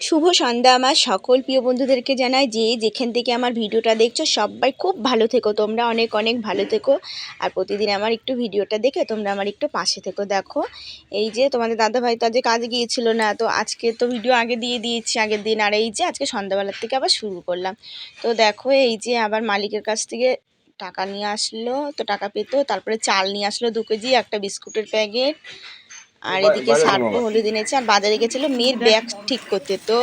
শুভ সন্ধ্যা আমার সকল প্রিয় বন্ধুদেরকে জানাই যে যেখান থেকে আমার ভিডিওটা দেখছো সবাই খুব ভালো থেকো, তোমরা অনেক অনেক ভালো থেকো। আর প্রতিদিন আমার একটু ভিডিওটা দেখে তোমরা আমার একটু পাশে থেকো। দেখো এই যে তোমাদের দাদাভাই তো আজকে কাজে গিয়েছিল না, তো আজকে তো ভিডিও আগে দিয়ে দিয়েছি আগের দিন। আর এই যে আজকে সন্ধ্যাবেলার থেকে আবার শুরু করলাম। তো দেখো এই যে আবার মালিকের কাছ থেকে টাকা নিয়ে আসলো, তো টাকা পেতো, তারপরে চাল নিয়ে আসলো 2 কেজি, একটা বিস্কুটের প্যাকেট, আর এদিকে সার্ফও হলুদ এনেছে। আর বাজারে গেছিলো মেয়ের ব্যাগ ঠিক করতে, তো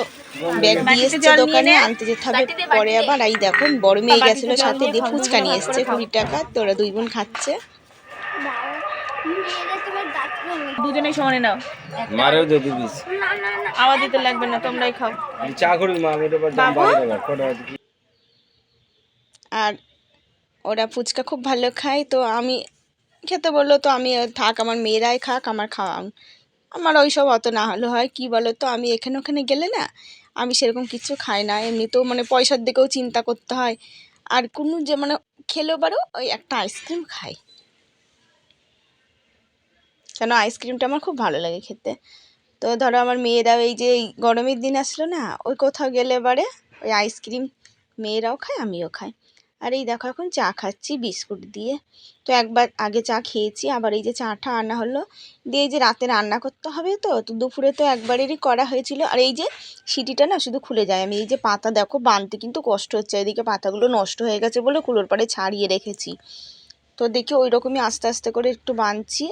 ব্যাগ দিয়ে এসছে দোকানে, আনতে যেতে হবে পরে আবার। এই দেখো বড় মেয়ে গেছিলো সাথে, দিয়ে ফুচকা নিয়ে এসছে 20 টাকা, তো ওরা 2 বোন খাচ্ছে। দুজনেই সমানে নাও, মারেও দে দিস। আওয়াজ দিতে লাগবে না, তোমরাই খাও। চা করবি মা, আমি এবার দাম বাবু? 12 টাকা কটা আছে? আর ওরা ফুচকা খুব ভালো খায়, তো আমি খেতে বললো, তো আমি থাক আমার মেয়েরাই খাক, আমার খাওয়া আমার ওইসব অত না হলে হয় কি বলো তো। আমি এখানে ওখানে গেলে না আমি সেরকম কিছু খাই না, এমনিতেও মানে পয়সার দিকেও চিন্তা করতে হয়। আর কোনো যে মানে খেলেও পারো ওই একটা আইসক্রিম খাই, কেন আইসক্রিমটা আমার খুব ভালো লাগে খেতে। তো ধরো আমার মেয়েরাও এই যে এই গরমের দিন আসলো না, ওই কোথাও গেলে এবারে ওই আইসক্রিম মেয়েরাও খায় আমিও খাই। আর এই দেখো এখন চা খাচ্ছি বিস্কুট দিয়ে। তো একবার আগে চা খেয়েছি, আবার এই যে চাটা আনা হলো, দিয়ে এই যে রাতে রান্না করতে হবে, তো তো দুপুরে তো একবারেরই করা হয়েছিল। আর এই যে সিটিটা না শুধু খুলে যায়, আমি এই যে পাতা দেখো বাঁধতে কিন্তু কষ্ট হচ্ছে, এদিকে পাতাগুলো নষ্ট হয়ে গেছে বলে কুলোর পাড়ে ছাড়িয়ে রেখেছি। তো দেখি ওই রকমই আস্তে আস্তে করে একটু বাঁধছি।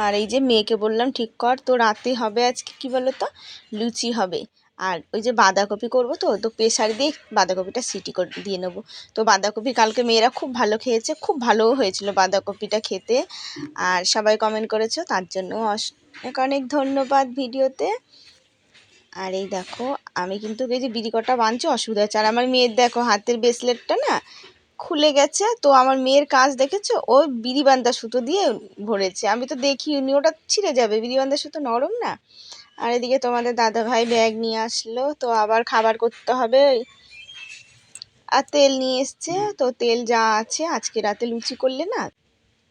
আর এই যে মেয়েকে বললাম ঠিক কর, তো রাতে হবে আজকে কি বলো তো, লুচি হবে। আর ওই যে বাঁধাকপি করবো, তো তো প্রেসার দিয়ে বাঁধাকপিটা সিটি করে দিয়ে নেবো। তো বাঁধাকপি কালকে মেয়েরা খুব ভালো খেয়েছে, খুব ভালোও হয়েছিল বাঁধাকপিটা খেতে। আর সবাই কমেন্ট করেছো, তার জন্য অনেক অনেক ধন্যবাদ ভিডিওতে। আর এই দেখো আমি কিন্তু এই যে বিড়ি কটা বাঁধছি অসুবিধা হচ্ছে। আর আমার মেয়ের দেখো হাতের ব্রেসলেটটা না খুলে গেছে, তো আমার মেয়ের কাজ দেখেছো, ও বিড়ি বান্ধা সুতো দিয়ে ভরেছে, আমি তো দেখিনি, ওটা ছিঁড়ে যাবে, বিড়ি বান্ধা সুতো নরম না। আর এদিকে তোমাদের দাদা ভাই ব্যাগ নিয়ে আসলো, তো আবার খাবার করতে হবে। আর তেল নিয়ে এসছে, তো তেল যা আছে আজকে রাতে লুচি করলে না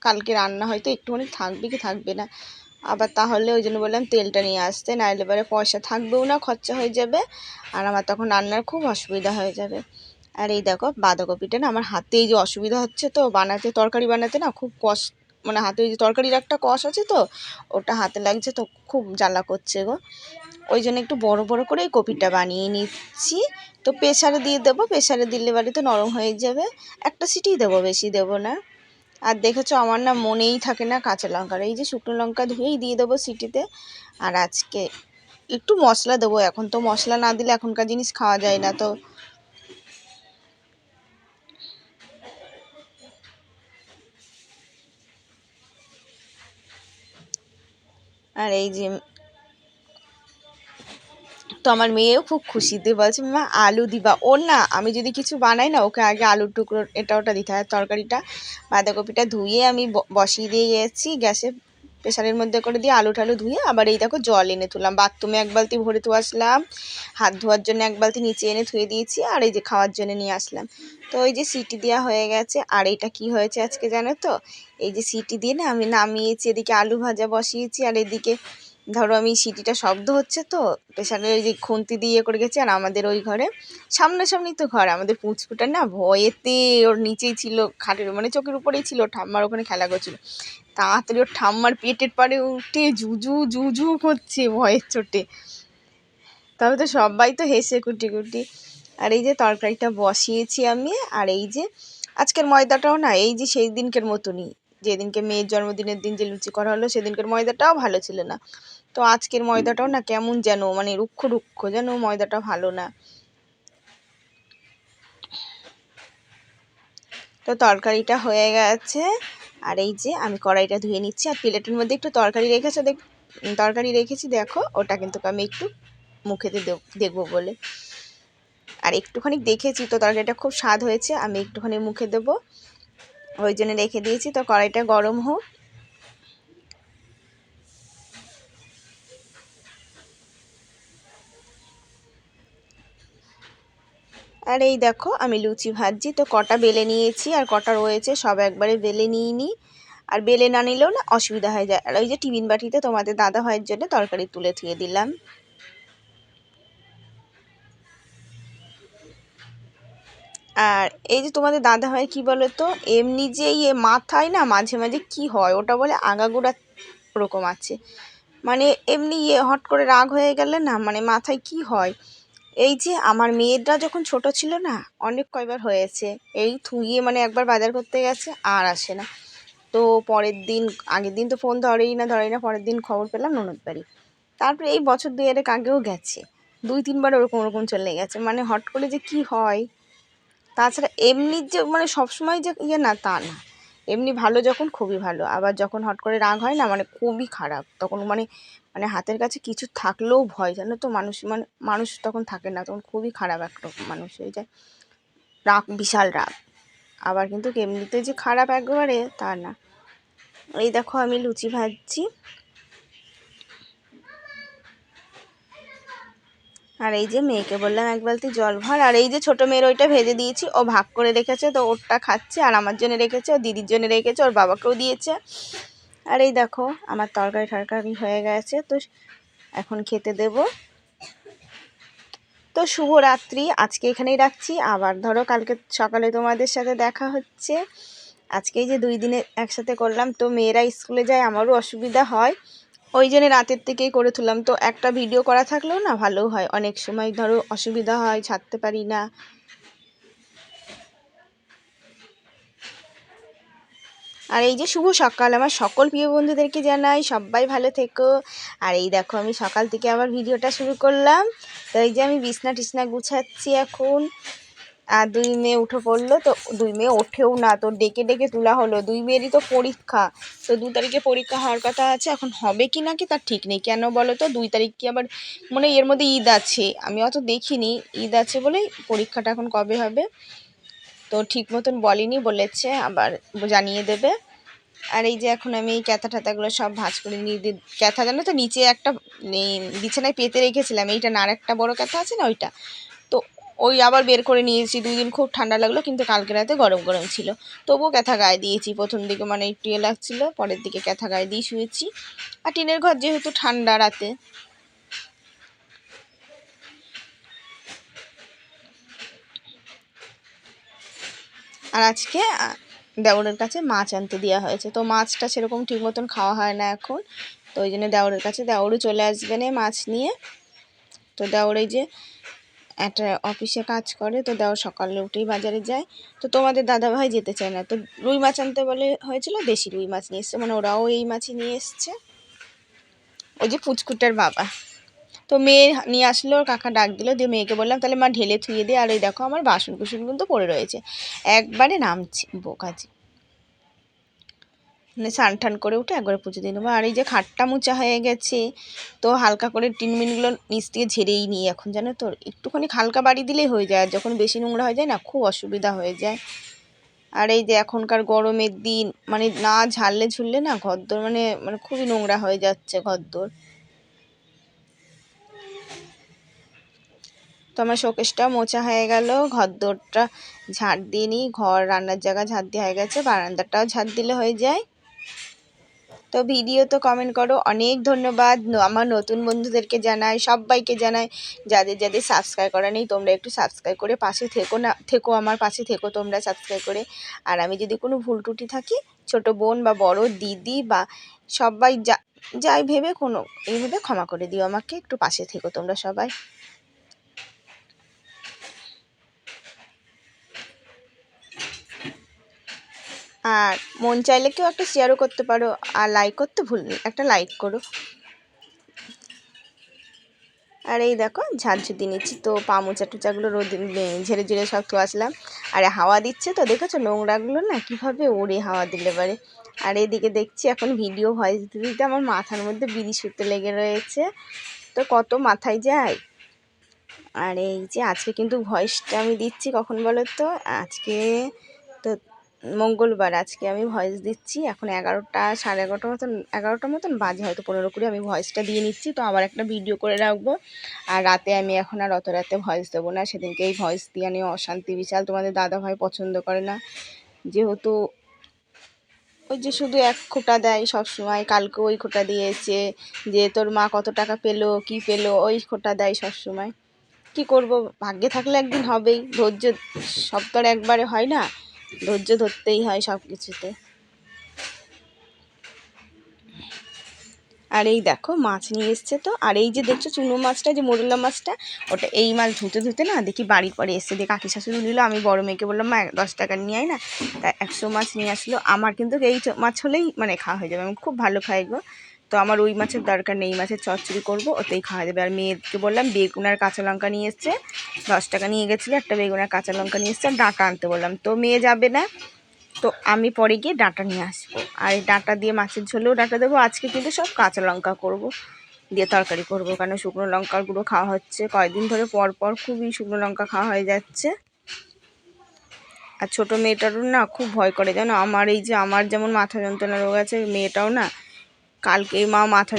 কালকে রান্না হয়তো একটুখানি থাকবে কি থাকবে না আবার, তাহলে ওই জন্য বললাম তেলটা নিয়ে আসতে, নাহলে এবারে পয়সা থাকবেও না, খরচা হয়ে যাবে, আর আমার তখন রান্নার খুব অসুবিধা হয়ে যাবে। আর এই দেখো বাঁধাকপিটা না আমার হাতে এই যে অসুবিধা হচ্ছে, তো বানাতে তরকারি বানাতে না খুব কষ্ট, মানে হাতে ওই যে তরকারির একটা কষ আছে, তো ওটা হাতে লাগছে, তো খুব জ্বালা করছে গো। ওই জন্য একটু বড় বড় করে এই কপিটা বানিয়ে নিচ্ছি। তো প্রেসারে দিয়ে দেবো, প্রেসারে দিলে বাড়ি তো নরম হয়ে যাবে, একটা সিটিই দেবো, বেশি দেবো না। আর দেখেছো আমার না মনেই থাকে না কাঁচা লঙ্কার, এই যে শুকনো লঙ্কা ধুয়েই দিয়ে দেবো সিটিতে। আর আজকে একটু মশলা দেবো, এখন তো মশলা না দিলে এখনকার জিনিস খাওয়া যায় না। তো আর এই যে তো আমার মেয়েও খুব খুশিতে বলছে মা আলু দিবা, ওর না আমি যদি কিছু বানাই না ওকে আগে আলুর টুকরো এটা ওটা দিতে হয়। তরকারিটা বাঁধাকপিটা ধুয়ে আমি বসিয়ে দিয়ে গেছি গ্যাসে, প্রেসারের মধ্যে করে দিয়ে আলু টালু ধুয়ে আবার এই দেখো জল এনে তুললাম, বাথরুমে 1 বালতি ভরে তো আসলাম, হাত ধোয়ার জন্য 1 বালতি নিচে এনে ধুয়ে দিয়েছি, আর এই যে খাওয়ার জন্য নিয়ে আসলাম। তো ওই যে সিটি দেওয়া হয়ে গেছে। আর এটা কি হয়েছে আজকে জানো তো, এই যে সিটি দিয়ে না আমি নামিয়েছি, এদিকে আলু ভাজা বসিয়েছি, আর এদিকে ধরো আমি সিটিটা শব্দ হচ্ছে, তো প্রেসারের ওই যে খুন্তি দিয়ে করে গেছি। আর আমাদের ওই ঘরে সামনাসামনি তো ঘর, আমাদের পুচকুটার না ভয়েতে ওর নিচেই ছিল খাটের, মানে চোখের উপরেই ছিল, ঠাম্মার ওখানে খেলা করছিল, তাড়াতাড়ি ওর ঠাম্মার পেটের পাড়ে উঠে জুজু জুজু করছে ভয়ের চোটে। তবে তো সবাই তো হেসে কুটি কুটি। আর এই যে তরকারিটা বসিয়েছি আমি। আর এই যে আজকের ময়দাটাও না এই যে সেই দিনকের মতনই, যেদিনকে মেয়ের জন্মদিনের দিন যে লুচি করা হলো সেদিনকের ময়দাটাও ভালো ছিল না, তো আজকের ময়দাটাও না কেমন যেন মানে রুক্ষ রুক্ষ, যেন ময়দাটা ভালো না। তো তরকারিটা হয়ে গেছে। আর এই যে আমি কড়াইটা ধুয়ে নিচ্ছি, আর প্লেটের মধ্যে একটু তরকারি রেখেছি দেখো, ওটা কিন্তু আমি একটু মুখেতে দেখবো বলে। আর একটুখানি দেখেছি তো তরকারিটা খুব স্বাদ হয়েছে, আমি একটুখানি মুখে দেবো ওই জন্য রেখে দিয়েছি। তো কড়াইটা গরম হোক। আর এই দেখো আমি লুচি ভাজছি, তো কটা বেলে নিয়েছি আর কটা রয়েছে, সব একবারে বেলে নিইনি। আর বেলে না নিলেও না অসুবিধা হয়ে যায়। আর ওই যে টিফিন বাটিতে তোমাদের দাদা ভাইয়ের জন্য তরকারি তুলে থুয়ে দিলাম। আর এই যে তোমাদের দাদা ভাই কি বলো তো, এমনি যে মাথায় না মাঝে মাঝে কি হয় ওটা বলে আগাগোড়া ওরকম আছে, মানে এমনি হট করে রাগ হয়ে গেলে না মানে মাথায় কি হয়। এই যে আমার মেয়েটা যখন ছোট ছিল না অনেক কয়বার হয়েছে, এই থুয়ে মানে একবার বাজার করতে গেছে আর আসে না। তো পরের দিন, আগের দিন তো ফোন ধরেই না, পরের দিন খবর পেলাম ননদ বাড়ি। তারপরে এই বছর 2 আগেও গেছে, 2-3বার ওরকম ওরকম চলে গেছে, মানে হট করে যে কি হয়। তাছাড়া এমনি যে মানে সবসময় যে না তা না, এমনি ভালো যখন খুবই ভালো, আবার যখন হট করে রাগ হয় না মানে খুবই খারাপ তখন, মানে মানে হাতের কাছে কিছু থাকলেও ভয়, জানো তো, মানুষ তখন থাকে না, তখন খুবই খারাপ একরকম মানুষ হয়ে যায়, রাগ, বিশাল রাগ। আবার কিন্তু এমনিতে যে খারাপ একেবারে তা না। এই দেখো আমি লুচি ভাজছি, আর এই যে মেয়েকে বললাম 1 বালতি জল ভর, আর এই যে ছোটো মেয়ের ওইটা ভেজে দিয়েছি, ও ভাগ করে রেখেছে, তো ওরটা খাচ্ছে, আর আমার জন্য রেখেছে, ও দিদির জন্য রেখেছে, ওর বাবাকেও দিয়েছে। আর এই দেখো আমার তরকারি হয়ে গেছে, তো এখন খেতে দেব। তো শুভরাত্রি, আজকে এখানেই রাখছি, আবার ধরো কালকে সকালে তোমাদের সাথে দেখা হচ্ছে। আজকে এই যে 2 দিনে একসাথে করলাম, তো মেয়েরা স্কুলে যায়, আমারও অসুবিধা হয়, ওই জন্য রাতের থেকেই করে তুললাম। তো একটা ভিডিও করা থাকলেও না ভালো হয়, অনেক সময় ধরো অসুবিধা হয়, ছাড়তে পারি না। আর এই যে শুভ সকাল, আমার সকল প্রিয় বন্ধুদেরকে জানাই সবাই ভালো থেকো। আর এই দেখো আমি সকাল থেকে আবার ভিডিওটা শুরু করলাম। তো এই যে আমি বিছনা টিছনা গুছাচ্ছি এখন, আর 2 মেয়ে উঠে পড়লো, তো 2 মেয়ে ওঠেও না, তো ডেকে ডেকে তোলা হলো। 2 মেয়েরই তো পরীক্ষা, তো 2 তারিখে পরীক্ষা হওয়ার কথা আছে, এখন হবে কি না কি তার ঠিক নেই। কেন বলো তো, 2 তারিখ কি আবার মনে হয় এর মধ্যে ঈদ আছে, আমি অত দেখিনি, ঈদ আছে বলেই পরীক্ষাটা এখন কবে হবে তো ঠিক মতন বলেনি, বলেছে আবার জানিয়ে দেবে। আর এই যে এখন আমি এই ক্যাথা ট্যাথাগুলো সব ভাঁজ করে নিয়ে দিই। ক্যাথা জানো তো নিচে একটা বিছানায় পেতে রেখেছিলাম, এইটা না আর একটা বড় ক্যাথা আছে না ওইটা, তো ওই আবার বের করে নিয়েছি। 2 দিন খুব ঠান্ডা লাগলো, কিন্তু কালকে রাতে গরম গরম ছিল, তবুও ক্যাথা গায়ে দিয়েছি। প্রথম দিকে মানে একটু লাগছিলো, পরের দিকে ক্যাথা গায়ে দিয়ে শুয়েছি। আর টিনের ঘর যেহেতু ঠান্ডা রাতে। আর আজকে দেওরের কাছে মাছ আনতে দেওয়া হয়েছে, তো মাছটা সেরকম ঠিক মতন খাওয়া হয় না এখন, তো ওই জন্য দেওরের কাছে, দেওরও চলে আসবে না মাছ নিয়ে। তো দেওর এই যে একটা অফিসে কাজ করে, তো দেওর সকালে উঠেই বাজারে যায়। তো তোমাদের দাদাভাই যেতে চায় না, তো রুই মাছ আনতে বলে হয়েছিল, দেশি রুই মাছ নিয়ে এসছে, মানে ওরাও এই মাছই নিয়ে এসছে। ওই যে পুচকুটার বাবা, তো মেয়ে নিয়ে আসলো, ওর কাকা ডাক দিল, দিয়ে মেয়েকে বললাম তাহলে মা ঢেলে থুয়ে দিয়ে। আর ওই দেখো আমার বাসন কুসন কিন্তু পড়ে রয়েছে, একবারে নামছি বোকাজি, মানে স্নান টান করে উঠে একবারে পুজো দিয়ে নেবো। আর এই যে খাটটা মোচা হয়ে গেছে, তো হালকা করে টিনমিনগুলো নিচ থেকে ঝেড়েই নিই এখন, জানো তো, একটুখানি হালকা বাড়ি দিলেই হয়ে যায়, আর যখন বেশি নোংরা হয়ে যায় না খুব অসুবিধা হয়ে যায়। আর এই যে এখনকার গরমের দিন, মানে না ঝাড়লে ঝুললে না ঘরদোর মানে মানে খুবই নোংরা হয়ে যাচ্ছে ঘরদোর। তো আমার শোকেসটাও মোছা হয়ে গেল, ঘরদোরটা ঝাড় দিয়ে নিই, ঘর রান্নার জায়গা ঝাড় দিয়ে হয়ে গেছে, বারান্দাটাও ঝাড় দিলে হয়ে যায়। তো ভিডিও তো কমেন্ট করো, অনেক ধন্যবাদ। আমার নতুন বন্ধুদেরকে জানাই, সবাইকে জানাই, যাদের যাদের সাবস্ক্রাইব করা নেই তোমরা একটু সাবস্ক্রাইব করে পাশে থেকো, না থেকো, আমার পাশে থেকো তোমরা সাবস্ক্রাইব করে। আর আমি যদি কোনো ভুল ত্রুটি থাকি, ছোট বোন বা বড় দিদি বা সবাই যাই ভেবে কোনো এইভাবে ক্ষমা করে দিও আমাকে, একটু পাশে থেকো তোমরা সবাই। আর মন চাইলে কেউ একটা শেয়ারও করতে পারো, আর লাইক করতে ভুল নেই, একটা লাইক করো। আর এই দেখো ঝাড়ঝুড় দিয়ে নিচ্ছি, তো পা মোচা টুচাগুলো রোদ ঝেড়ে ঝেড়ে সব তো আসলাম। আর হাওয়া দিচ্ছে, তো দেখেছো নোংরাগুলো না কীভাবে ওড়ে হাওয়া দিলে পারে। আর এদিকে দেখছি এখন ভিডিও ভয়েস দিতে দিতে আমার মাথার মধ্যে বিড়ি সুতো লেগে রয়েছে, তো কত মাথায় যায়। আর এই যে আজকে কিন্তু ভয়েসটা আমি দিচ্ছি কখন বলো তো, আজকে তো মঙ্গলবার, আজকে আমি ভয়েস দিচ্ছি এখন 11টা, সাড়ে 11টার মতন, 11টার মতন বাজে, হয়তো 15 আমি ভয়েসটা দিয়ে নিচ্ছি, তো আবার একটা ভিডিও করে রাখবো। আর রাতে আমি এখন আর অত রাতে ভয়েস দেবো না, সেদিনকে এই ভয়েস দিয়ে নিয়ে অশান্তি বিশাল, তোমাদের দাদা ভাই পছন্দ করে না, যেহেতু ওই যে শুধু এক খোঁটা দেয় সব সময়, কালকে ওই খোঁটা দিয়েছে, যে তোর মা কত টাকা পেলো কি পেলো ওই খোঁটা দেয় সব সময়। কি করব, ভাগ্যে থাকলে একদিন হবেই, ধৈর্য সব তো আর একবারে হয় না, ধৈর্য ধরতেই হয় সব কিছুতে। আর এই দেখো মাছ নিয়ে এসছে তো, আর এই যে দেখছো চুনো মাছটা, যে মোরলা মাছটা, ওটা এই মাছ ধুতে ধুতে না দেখি বাড়ির পরে এসছে, দিয়ে কাকি শাশুড়ি নিল, আমি বড় মেয়েকে বললাম মা 10 টাকা নিয়ে আয় না, তা 100 মাছ নিয়ে আসলো। আমার কিন্তু এই মাছ হলেই মানে খাওয়া হয়ে যাবে, আমি খুব ভালো খাই গো। তো আমার ওই মাছের দরকার নেই, মাছের চচ্চড়ি করবো, ওতেই খাওয়া যাবে। আর মেয়েকে বললাম বেগুন আর কাঁচা লঙ্কা নিয়ে এসছে, 10 টাকা নিয়ে গেছিলো, একটা বেগুন আর কাঁচা লঙ্কা নিয়ে এসছে, আর ডাঁটা আনতে বললাম, তো মেয়ে যাবে না, তো আমি পরে গিয়ে ডাঁটা নিয়ে আসবো। আর এই ডাঁটা দিয়ে মাছের ঝোলেও ডাঁটা দেবো। আজকে কিন্তু সব কাঁচা লঙ্কা করব, দিয়ে তরকারি করব, কারণ শুকনো লঙ্কার গুঁড়ো খাওয়া হচ্ছে কয়েকদিন ধরে, পর পর খুবই শুকনো লঙ্কা খাওয়া হয়ে যাচ্ছে। আর ছোটো মেয়েটারও না খুব ভয় করে জানো, আমার এই যে আমার যেমন মাথা যন্ত্রণা রোগ আছে, মেয়েটাও না কালকে মা মাথা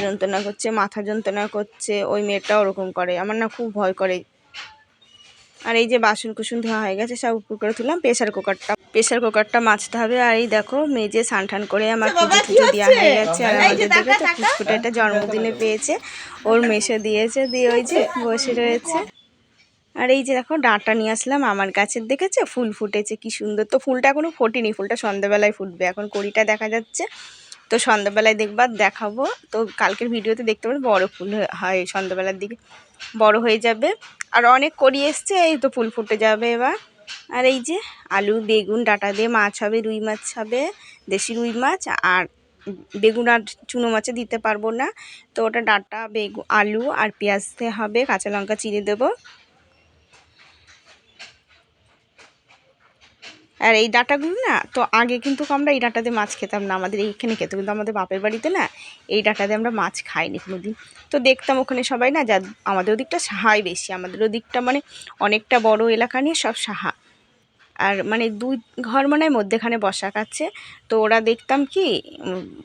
যন্ত্রণা করছে, ওই মেয়েটাও ওরকম করে, আমার না খুব ভয় করে। আর এই যে বাসন কুসুন ধোয়া হয়ে গেছে, সব উপর করে তুললাম, প্রেসার কুকারটা মাজতে হবে। আর এই দেখো মেজে স্নান টান করে আমার পুজো টুজো দেওয়া হয়ে গেছে। আর আমাদের দেখেছো পুষ্পুটা এটা জন্মদিনে পেয়েছে, ওর মেশো দিয়েছে, দিয়ে ওই যে বসে রয়েছে। আর এই যে দেখো ডাঁটা নিয়ে আসলাম আমার গাছের, দেখেছো ফুল ফুটেছে কি সুন্দর। তো ফুলটা এখনো ফোটেনি, ফুলটা সন্ধ্যাবেলায় ফুটবে, এখন কড়িটা দেখা যাচ্ছে, তো সন্ধ্যাবেলায় দেখবা দেখাবো। তো কালকের ভিডিওতে দেখতে পাবো বড় ফুল হয়, সন্ধ্যাবেলার দিকে বড় হয়ে যাবে। আর অনেক কড়ি এসছে, এই তো ফুল ফুটে যাবে এবার। আর এই যে আলু বেগুন ডাঁটা দিয়ে মাছ হবে, রুই মাছ হবে, দেশি রুই মাছ। আর বেগুন আর চুনো মাছে দিতে পারবো না, তো ওটা ডাঁটা বেগুন আলু আর পেঁয়াজ দিয়ে হবে, কাঁচা লঙ্কা চিড়ে দেবো। আর এই ডাঁটাগুলো না, তো আগে কিন্তু আমরা এই ডাঁটা দিয়ে মাছ খেতাম না, আমাদের এইখানে খেত, কিন্তু আমাদের বাপের বাড়িতে না এই ডাঁটা দিয়ে আমরা মাছ খাইনি কোনোদিন। তো দেখতাম ওখানে সবাই না, যা আমাদের ওদিকটা সাহাই বেশি, আমাদের ওদিকটা মানে অনেকটা বড় এলাকা নিয়ে সব সাহা। আর মানে দুই ঘর মনে হয় মধ্যেখানে বসাক আছে, তো ওরা দেখতাম কি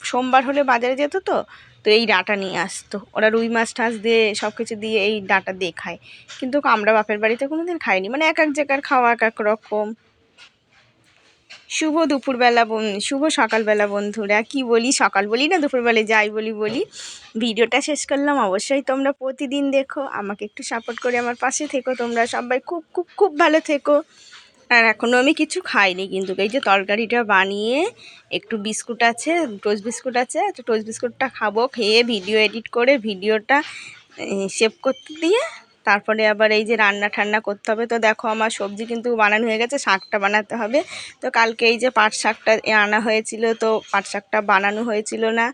সোমবার হলে বাজারে যেত, তো তো এই ডাঁটা নিয়ে আসতো, ওরা রুই মাছ টাছ দিয়ে সব কিছু দিয়ে এই ডাঁটা দিয়ে খায়। কিন্তু আমরা বাপের বাড়িতে কোনোদিন খাইনি, মানে এক এক জায়গার খাওয়া এক এক রকম। শুভ দুপুরবেলা শুভ সকালবেলা বন্ধুরা, কি বলি সকাল বলি না দুপুরবেলা যাই বলি। ভিডিওটা শেষ করলাম, অবশ্যই তোমরা প্রতিদিন দেখো, আমাকে একটু সাপোর্ট করে আমার পাশে থেকো, তোমরা সবাই খুব খুব খুব ভালো থেকো। আর এখনও আমি কিছু খাইনি, কিন্তু এই যে তরকারিটা বানিয়ে একটু বিস্কুট আছে, টোস্ট বিস্কুট আছে, তো টোস্ট বিস্কুটটা খাবো, খেয়ে ভিডিও এডিট করে ভিডিওটা সেভ করতে দিয়ে তারপরে আবার এই যে রান্না ঠান্না করতে হবে। তো দেখো আমার সবজি কিন্তু বানানো হয়ে গেছে, শাকটা বানাতে হবে। তো কালকে এই যে পাট শাকটা আনা হয়েছিল, তো পাট শাকটা বানানো হয়েছিল না,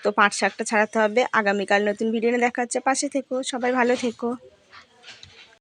তো পাট শাকটা ছাড়াতে হবে। আগামীকাল নতুন ভিডিও দেখা হচ্ছে, পাশে থেকো, সবাই ভালো থেকো।